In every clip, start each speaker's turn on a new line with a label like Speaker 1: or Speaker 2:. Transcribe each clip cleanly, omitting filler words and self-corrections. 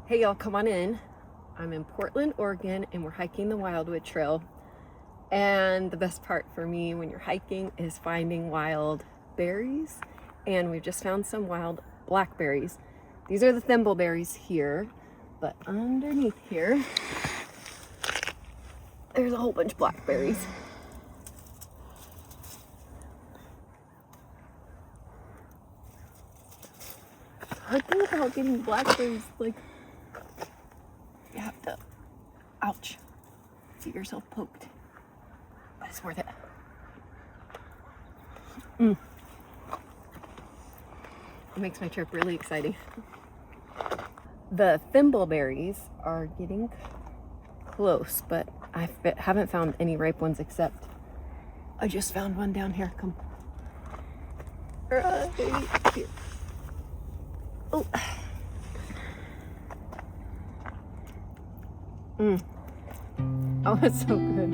Speaker 1: Hey y'all, come on in. I'm in Portland, Oregon, and we're hiking the Wildwood Trail. And the best part for me when you're hiking is finding wild berries. And we've just found some wild blackberries. These are the thimbleberries here, but underneath here, there's a whole bunch of blackberries. I think about getting blackberries, like, you have to, ouch, get yourself poked, but it's worth it. It makes my trip really exciting. The thimbleberries are getting close, but I haven't found any ripe ones except I just found one down here. Come right here. Oh. Oh, that's so good.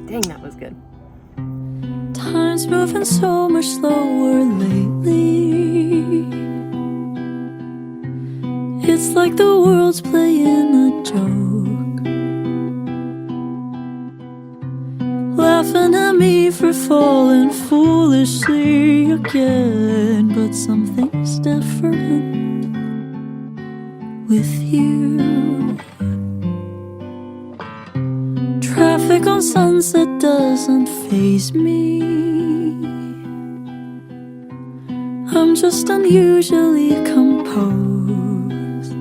Speaker 1: Dang, that was good.
Speaker 2: Time's moving so much slower lately. It's like the world's playing a joke, laughing at me for falling foolishly again. But something's different with you. Traffic on Sunset doesn't faze me. I'm just unusually composed.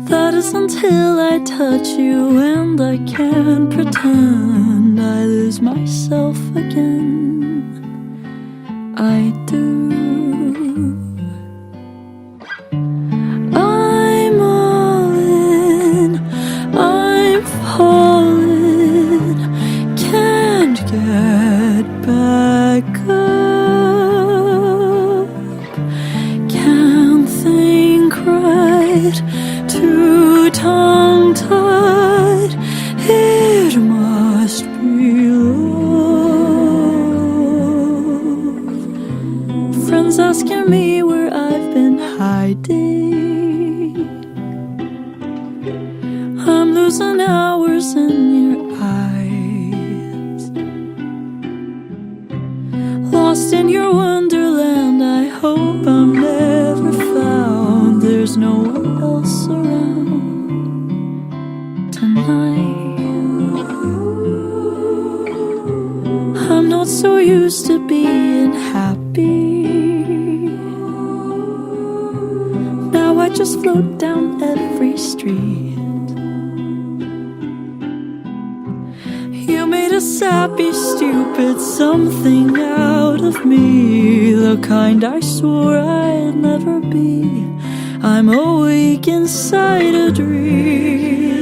Speaker 2: That is until I touch you, and I can't pretend I lose myself again. I do. I'm all in, I'm falling, can't get back up, can't think right, too tongue-tied, it must be love. Friends asking me where I've been hiding. I'm losing hours in your eyes, lost in your wonderland. I hope I'm never found. There's no one else around tonight. I'm not so used to being happy. Now I just float down every street. You made a sappy, stupid something out of me, the kind I swore I'd never be. I'm awake inside a dream.